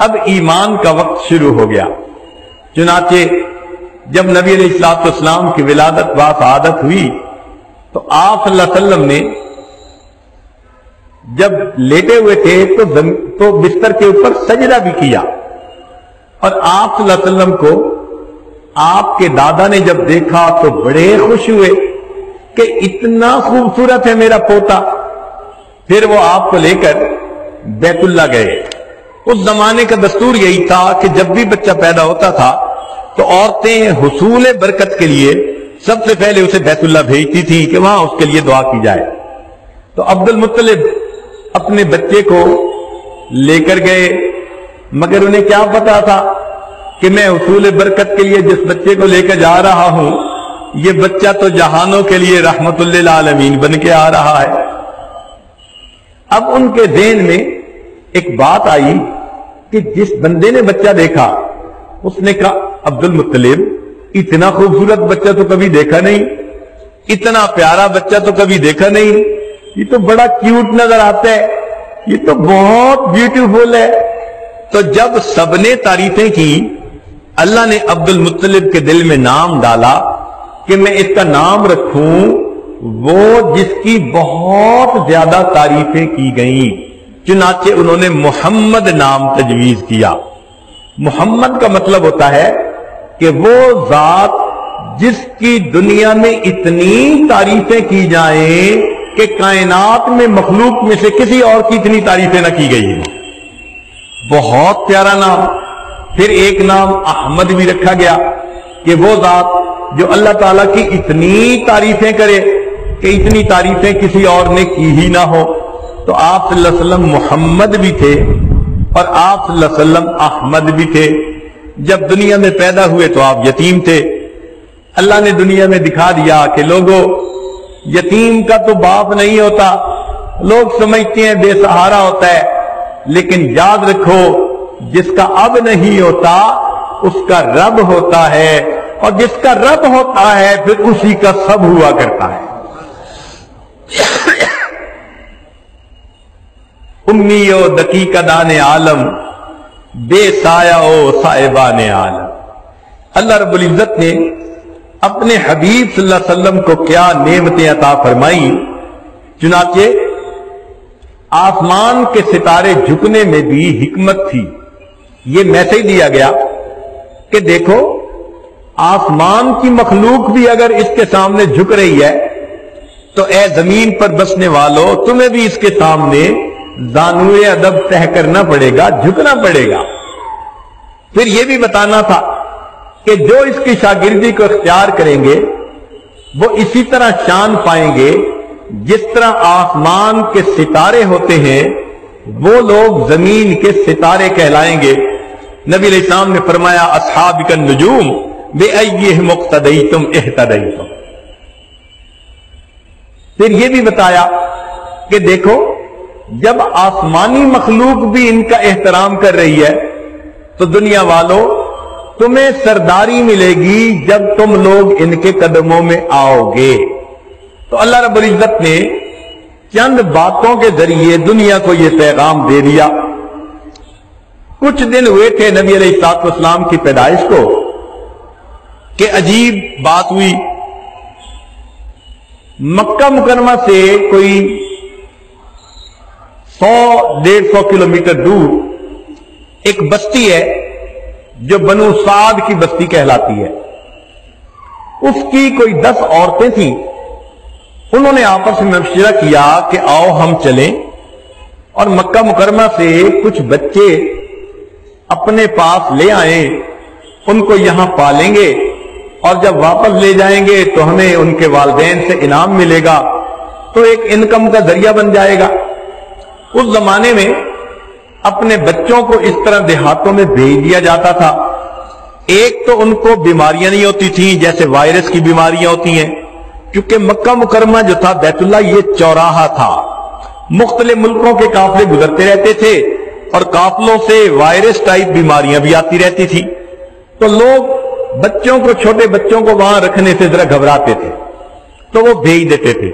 اب ایمان کا وقت شروع ہو گیا۔ چنانچہ جب نبی علیہ الصلوۃ والسلام کی ولادت و شہادت ہوئی تو آپ صلی اللہ علیہ وسلم نے جب لیٹے ہوئے تھے تو بستر کے اوپر سجدہ بھی کیا، اور آپ صلی اللہ علیہ وسلم کو آپ کے دادا نے جب دیکھا تو بڑے خوش ہوئے کہ اتنا خوبصورت ہے میرا پوتا۔ پھر وہ آپ کو لے کر بیت اللہ گئے۔ اس زمانے کا دستور یہی تھا کہ جب بھی بچہ پیدا ہوتا تھا تو عورتیں حصول برکت کے لیے سب سے پہلے اسے بیت اللہ بھیجتی تھی کہ وہاں اس کے لیے دعا کی جائے۔ تو عبد المطلب اپنے بچے کو لے کر گئے، مگر انہیں کیا پتا تھا کہ میں حصول برکت کے لیے جس بچے کو لے کر جا رہا ہوں یہ بچہ تو جہانوں کے لیے رحمت للعالمین بن کے آ رہا ہے۔ اب ان کے ذہن میں ایک بات آئی کہ جس بندے نے بچہ دیکھا اس نے کہا عبد المطلب اتنا خوبصورت بچہ تو کبھی دیکھا نہیں، اتنا پیارا بچہ تو کبھی دیکھا نہیں، یہ تو بڑا کیوٹ نظر آتا ہے، یہ تو بہت بیوٹیفل ہے۔ تو جب سب نے تعریفیں کی اللہ نے عبد المطلب کے دل میں نام ڈالا کہ میں اس کا نام رکھوں وہ جس کی بہت زیادہ تعریفیں کی گئیں، چنانچہ انہوں نے محمد نام تجویز کیا۔ محمد کا مطلب ہوتا ہے کہ وہ ذات جس کی دنیا میں اتنی تعریفیں کی جائیں کہ کائنات میں مخلوق میں سے کسی اور کی اتنی تعریفیں نہ کی گئی ہیں۔ بہت پیارا نام۔ پھر ایک نام احمد بھی رکھا گیا کہ وہ ذات جو اللہ تعالیٰ کی اتنی تعریفیں کرے کہ اتنی تعریفیں کسی اور نے کی ہی نہ ہو۔ تو آپ صلی اللہ علیہ وسلم محمد بھی تھے اور آپ صلی اللہ علیہ وسلم احمد بھی تھے۔ جب دنیا میں پیدا ہوئے تو آپ یتیم تھے۔ اللہ نے دنیا میں دکھا دیا کہ لوگوں یتیم کا تو باپ نہیں ہوتا، لوگ سمجھتے ہیں بے سہارا ہوتا ہے، لیکن یاد رکھو جس کا اب نہیں ہوتا اس کا رب ہوتا ہے، اور جس کا رب ہوتا ہے پھر اسی کا سب ہوا کرتا ہے۔ امی و دقیق دان عالم بے سایہ و صاحبان عالم۔ اللہ رب العزت نے اپنے حبیب صلی اللہ علیہ وسلم کو کیا نعمتیں عطا فرمائیں، چنانچہ آسمان کے ستارے جھکنے میں بھی حکمت تھی۔ یہ میسج دیا گیا کہ دیکھو آسمان کی مخلوق بھی اگر اس کے سامنے جھک رہی ہے تو اے زمین پر بسنے والوں تمہیں بھی اس کے سامنے زانوئے ادب طے کرنا پڑے گا، جھکنا پڑے گا۔ پھر یہ بھی بتانا تھا کہ جو اس کی شاگردی کو اختیار کریں گے وہ اسی طرح شان پائیں گے جس طرح آسمان کے ستارے ہوتے ہیں وہ لوگ زمین کے ستارے کہلائیں گے۔ نبی علیہ السلام نے فرمایا اصحابک النجوم بأیہم اقتدیتم اہتدیتم۔ پھر یہ بھی بتایا کہ دیکھو جب آسمانی مخلوق بھی ان کا احترام کر رہی ہے تو دنیا والوں تمہیں سرداری ملے گی جب تم لوگ ان کے قدموں میں آؤ گے۔ تو اللہ رب العزت نے چند باتوں کے ذریعے دنیا کو یہ پیغام دے دیا۔ کچھ دن ہوئے تھے نبی علیہ الصلوۃ والسلام کی پیدائش کو کہ عجیب بات ہوئی۔ مکہ مکرمہ سے کوئی 100-150 کلومیٹر دور ایک بستی ہے جو بنو سعد کی بستی کہلاتی ہے۔ اس کی کوئی 10 عورتیں تھیں۔ انہوں نے آپس میں مشورہ کیا کہ آؤ ہم چلیں اور مکہ مکرمہ سے کچھ بچے اپنے پاس لے آئیں، ان کو یہاں پالیں گے اور جب واپس لے جائیں گے تو ہمیں ان کے والدین سے انعام ملے گا، تو ایک انکم کا ذریعہ بن جائے گا۔ اس زمانے میں اپنے بچوں کو اس طرح دیہاتوں میں بھیج دیا جاتا تھا۔ ایک تو ان کو بیماریاں نہیں ہوتی تھیں جیسے وائرس کی بیماریاں ہوتی ہیں، کیونکہ مکہ مکرمہ جو تھا بیت اللہ یہ چوراہا تھا، مختلف ملکوں کے قافلے گزرتے رہتے تھے اور قافلوں سے وائرس ٹائپ بیماریاں بھی آتی رہتی تھی، تو لوگ بچوں کو چھوٹے بچوں کو وہاں رکھنے سے ذرا گھبراتے تھے تو وہ بھیج دیتے تھے۔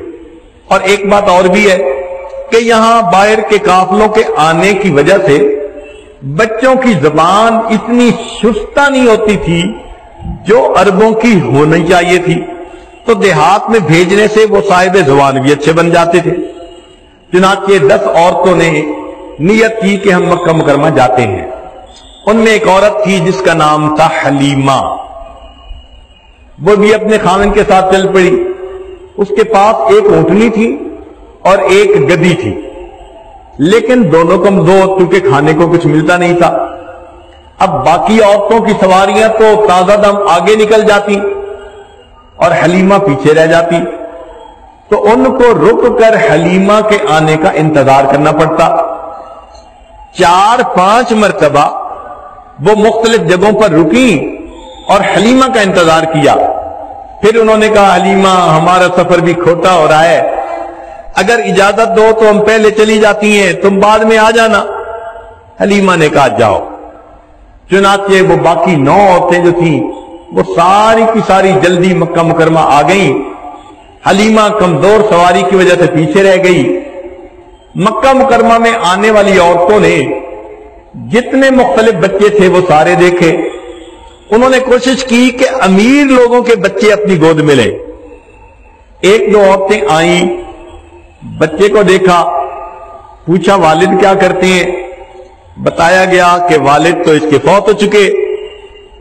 اور ایک بات اور بھی ہے کہ یہاں باہر کے قافلوں کے آنے کی وجہ سے بچوں کی زبان اتنی شستہ نہیں ہوتی تھی جو عربوں کی ہونی چاہیے تھی، تو دیہات میں بھیجنے سے وہ صاحب زبان بھی اچھے بن جاتے تھے۔ چنانچہ 10 عورتوں نے نیت کی کہ ہم مکہ مکرمہ جاتے ہیں۔ ان میں ایک عورت تھی جس کا نام تھا حلیمہ، وہ بھی اپنے خاوند کے ساتھ چل پڑی۔ اس کے پاس ایک اونٹنی تھی اور ایک گدی تھی، لیکن دونوں کمزور کیونکہ کھانے کو کچھ ملتا نہیں تھا۔ اب باقی عورتوں کی سواریاں تو تازہ دم آگے نکل جاتی اور حلیمہ پیچھے رہ جاتی، تو ان کو رک کر حلیمہ کے آنے کا انتظار کرنا پڑتا۔ 4-5 مرتبہ وہ مختلف جگہوں پر رکی اور حلیمہ کا انتظار کیا۔ پھر انہوں نے کہا حلیمہ ہمارا سفر بھی کھوٹا ہو رہا ہے، اگر اجازت دو تو ہم پہلے چلی جاتی ہیں، تم بعد میں آ جانا۔ حلیمہ نے کہا جاؤ۔ چنانچہ وہ باقی 9 عورتیں جو تھیں وہ ساری کی ساری جلدی مکہ مکرمہ آ گئیں۔ حلیمہ کمزور سواری کی وجہ سے پیچھے رہ گئی۔ مکہ مکرمہ میں آنے والی عورتوں نے جتنے مختلف بچے تھے وہ سارے دیکھے۔ انہوں نے کوشش کی کہ امیر لوگوں کے بچے اپنی گود میں لیں۔ 1-2 عورتیں آئیں، بچے کو دیکھا، پوچھا والد کیا کرتے ہیں؟ بتایا گیا کہ والد تو اس کے فوت ہو چکے۔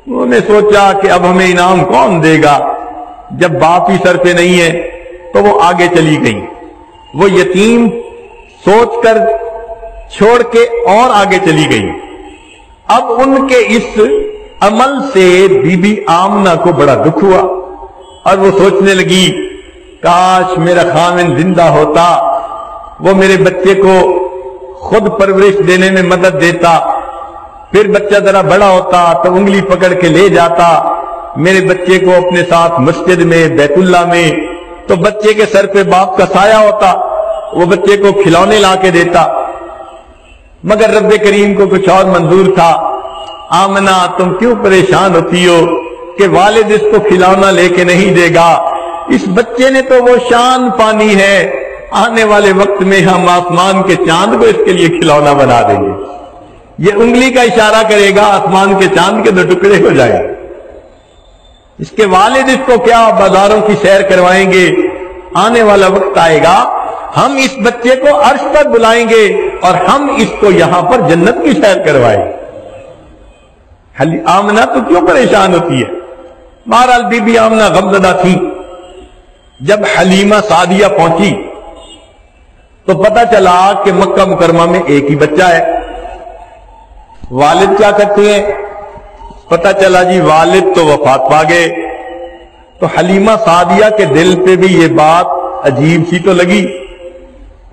انہوں نے سوچا کہ اب ہمیں انعام کون دے گا، جب باپ ہی سر پہ نہیں ہے، تو وہ آگے چلی گئی۔ وہ یتیم سوچ کر چھوڑ کے اور آگے چلی گئی۔ اب ان کے اس عمل سے بی بی آمنہ کو بڑا دکھ ہوا اور وہ سوچنے لگی کاش میرا خاوند زندہ ہوتا، وہ میرے بچے کو خود پرورش دینے میں مدد دیتا، پھر بچہ ذرا بڑا ہوتا تو انگلی پکڑ کے لے جاتا میرے بچے کو اپنے ساتھ مسجد میں، بیت اللہ میں، تو بچے کے سر پہ باپ کا سایہ ہوتا، وہ بچے کو کھلونے لا کے دیتا۔ مگر رب کریم کو کچھ اور منظور تھا۔ آمنہ تم کیوں پریشان ہوتی ہو کہ والد اس کو کھلونا لے کے نہیں دے گا؟ اس بچے نے تو وہ شان پانی ہے، آنے والے وقت میں ہم آسمان کے چاند کو اس کے لیے کھلونا بنا دیں گے۔ یہ انگلی کا اشارہ کرے گا، آسمان کے چاند کے 2 ٹکڑے ہو جائیں۔ اس کے والد اس کو کیا بازاروں کی سیر کروائیں گے، آنے والا وقت آئے گا ہم اس بچے کو عرش پر بلائیں گے اور ہم اس کو یہاں پر جنت کی سیر کروائیں گے۔ آمنہ تو کیوں پریشان ہوتی ہے؟ بہرحال بی بی آمنہ غمزدہ تھی۔ جب حلیمہ سعدیہ پہنچی تو پتہ چلا کہ مکہ مکرمہ میں ایک ہی بچہ ہے۔ والد کیا کرتے ہیں؟ پتہ چلا جی والد تو وفات پا گئے۔ تو حلیمہ سعدیہ کے دل پہ بھی یہ بات عجیب سی تو لگی۔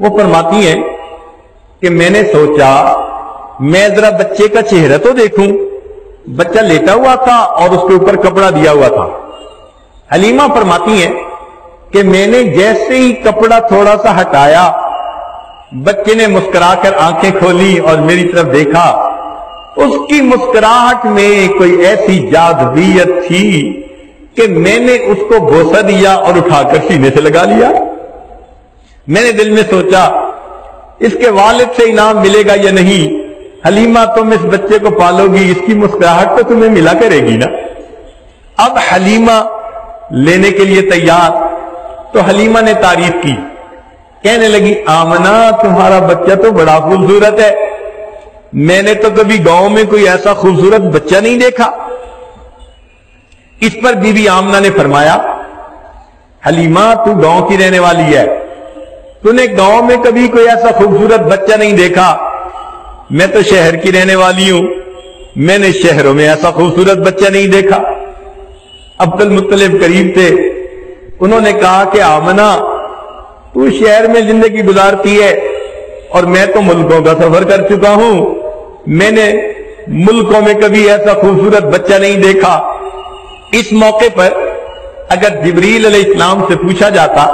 وہ فرماتی ہیں کہ میں نے سوچا میں ذرا بچے کا چہرہ تو دیکھوں۔ بچہ لیٹا ہوا تھا اور اس کے اوپر کپڑا دیا ہوا تھا۔ حلیمہ فرماتی ہیں کہ میں نے جیسے ہی کپڑا تھوڑا سا ہٹایا، بچے نے مسکرا کر آنکھیں کھولی اور میری طرف دیکھا۔ اس کی مسکراہٹ میں کوئی ایسی جاذبیت تھی کہ میں نے اس کو بوسہ دیا اور اٹھا کر سینے سے لگا لیا۔ میں نے دل میں سوچا اس کے والد سے انعام ملے گا یا نہیں؟ حلیمہ تم اس بچے کو پالو گی، اس کی مسکراہٹ تو تمہیں ملا کرے گی نا۔ اب حلیمہ لینے کے لیے تیار، تو حلیمہ نے تعریف کی، کہنے لگی آمنہ تمہارا بچہ تو بڑا خوبصورت ہے، میں نے تو کبھی گاؤں میں کوئی ایسا خوبصورت بچہ نہیں دیکھا۔ اس پر بی بی آمنہ نے فرمایا حلیمہ تو گاؤں کی رہنے والی ہے، تو نے گاؤں میں کبھی کوئی ایسا خوبصورت بچہ نہیں دیکھا، میں تو شہر کی رہنے والی ہوں، میں نے شہروں میں ایسا خوبصورت بچہ نہیں دیکھا۔ عبد المطلب قریب تھے، انہوں نے کہا کہ آمنہ تو شہر میں زندگی گزارتی ہے اور میں تو ملکوں کا سفر کر چکا ہوں، میں نے ملکوں میں کبھی ایسا خوبصورت بچہ نہیں دیکھا۔ اس موقع پر اگر جبریل علیہ السلام سے پوچھا جاتا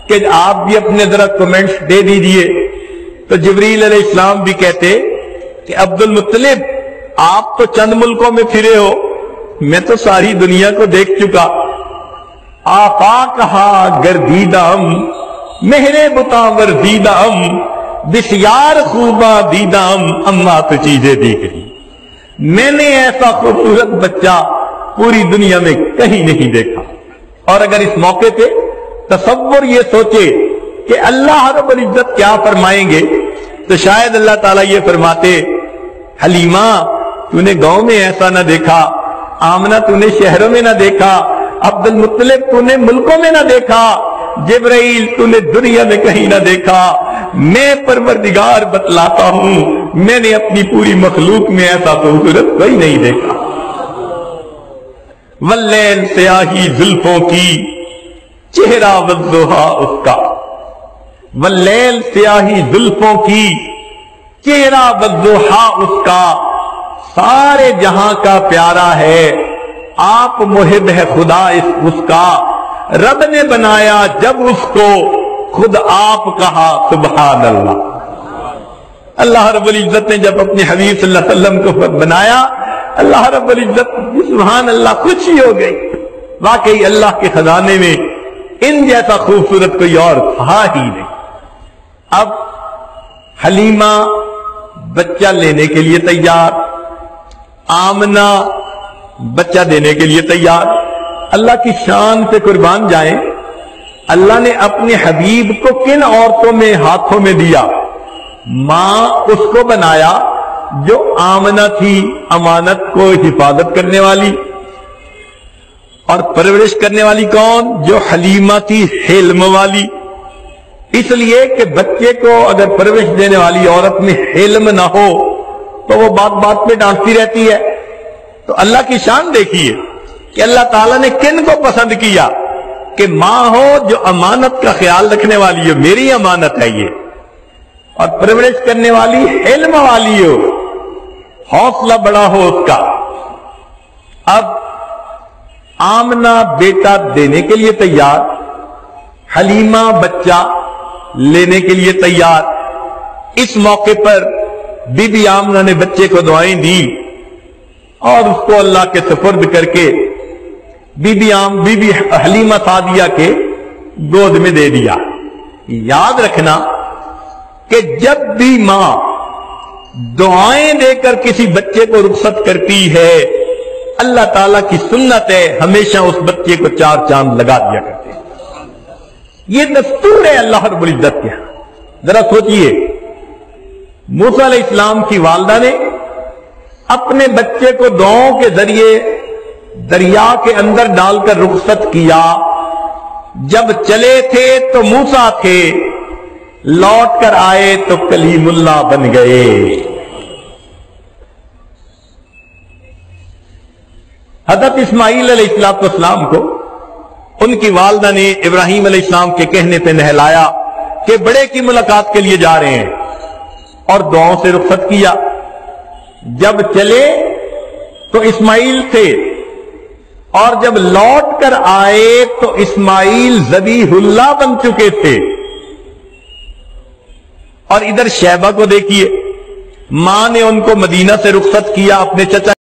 کہ آپ بھی اپنے ذرا کمنٹس دے دیجئے، تو جبریل علیہ السلام بھی کہتے کہ عبد المطلب آپ تو چند ملکوں میں پھرے ہو، میں تو ساری دنیا کو دیکھ چکا۔ آفاقہا گردیدہ ہم، مہرے بتا وردیدہ ہم، بسیار خوباں دیدام اما تو چیزیں دیکھ لی، میں نے ایسا خوبصورت بچہ پوری دنیا میں کہیں نہیں دیکھا۔ اور اگر اس موقع پہ تصور یہ سوچے کہ اللہ رب العزت کیا فرمائیں گے، تو شاید اللہ تعالیٰ یہ فرماتے، حلیمہ تو نے گاؤں میں ایسا نہ دیکھا، آمنہ تو نے شہروں میں نہ دیکھا، عبد المطلب تو نے ملکوں میں نہ دیکھا، جبرائیل تو نے دنیا میں کہیں نہ دیکھا، میں پروردگار بتلاتا ہوں میں نے اپنی پوری مخلوق میں ایسا خوبصورت کوئی نہیں دیکھا۔ واللیل سیاہی زلفوں کی چہرہ والضحیٰ اس کا، واللیل سیاہی زلفوں کی چہرہ والضحیٰ اس کا، سارے جہاں کا پیارا ہے، آپ محب ہے خدا اس کا، رب نے بنایا جب اس کو خود آپ کہا سبحان اللہ۔ اللہ رب العزت نے جب اپنے حبیب صلی اللہ علیہ وسلم کو بنایا، اللہ رب العزت سبحان اللہ خوشی ہو گئی، واقعی اللہ کے خزانے میں ان جیسا خوبصورت کوئی اور تھا ہی نہیں۔ اب حلیمہ بچہ لینے کے لیے تیار، آمنہ بچہ دینے کے لیے تیار۔ اللہ کی شان سے قربان جائیں، اللہ نے اپنے حبیب کو کن عورتوں میں ہاتھوں میں دیا؟ ماں اس کو بنایا جو آمنہ تھی، امانت کو حفاظت کرنے والی، اور پرورش کرنے والی کون؟ جو حلیمہ تھی، حلم والی۔ اس لیے کہ بچے کو اگر پرورش دینے والی عورت میں حلم نہ ہو تو وہ بات بات پہ ڈانٹتی رہتی ہے۔ تو اللہ کی شان دیکھیے کہ اللہ تعالیٰ نے کن کو پسند کیا کہ ماں ہو جو امانت کا خیال رکھنے والی ہو، میری امانت ہے یہ، اور پرورش کرنے والی حلم والی ہو، حوصلہ بڑا ہو اس کا۔ اب آمنہ بیٹا دینے کے لیے تیار، حلیمہ بچہ لینے کے لیے تیار۔ اس موقع پر بی بی آمنہ نے بچے کو دعائیں دی اور اس کو اللہ کے سپرد کر کے بی بی حلیمہ سعدیہ کے گود میں دے دیا۔ یاد رکھنا کہ جب بھی ماں دعائیں دے کر کسی بچے کو رخصت کرتی ہے، اللہ تعالیٰ کی سنت ہے ہمیشہ اس بچے کو 4 چاند لگا دیا کرتے ہیں۔ یہ دستور ہے اللہ رب العزت کے ہاں۔ ذرا سوچئے، موسیٰ علیہ السلام کی والدہ نے اپنے بچے کو دعاؤں کے ذریعے دریا کے اندر ڈال کر رخصت کیا۔ جب چلے تھے تو موسیٰ تھے، لوٹ کر آئے تو کلیم اللہ بن گئے۔ حضرت اسماعیل علیہ السلام کو ان کی والدہ نے ابراہیم علیہ السلام کے کہنے پہ نہلایا کہ بڑے کی ملاقات کے لیے جا رہے ہیں، اور دعاؤں سے رخصت کیا۔ جب چلے تو اسماعیل تھے، اور جب لوٹ کر آئے تو اسماعیل ذبیح اللہ بن چکے تھے۔ اور ادھر شیبہ کو دیکھیے، ماں نے ان کو مدینہ سے رخصت کیا اپنے چچا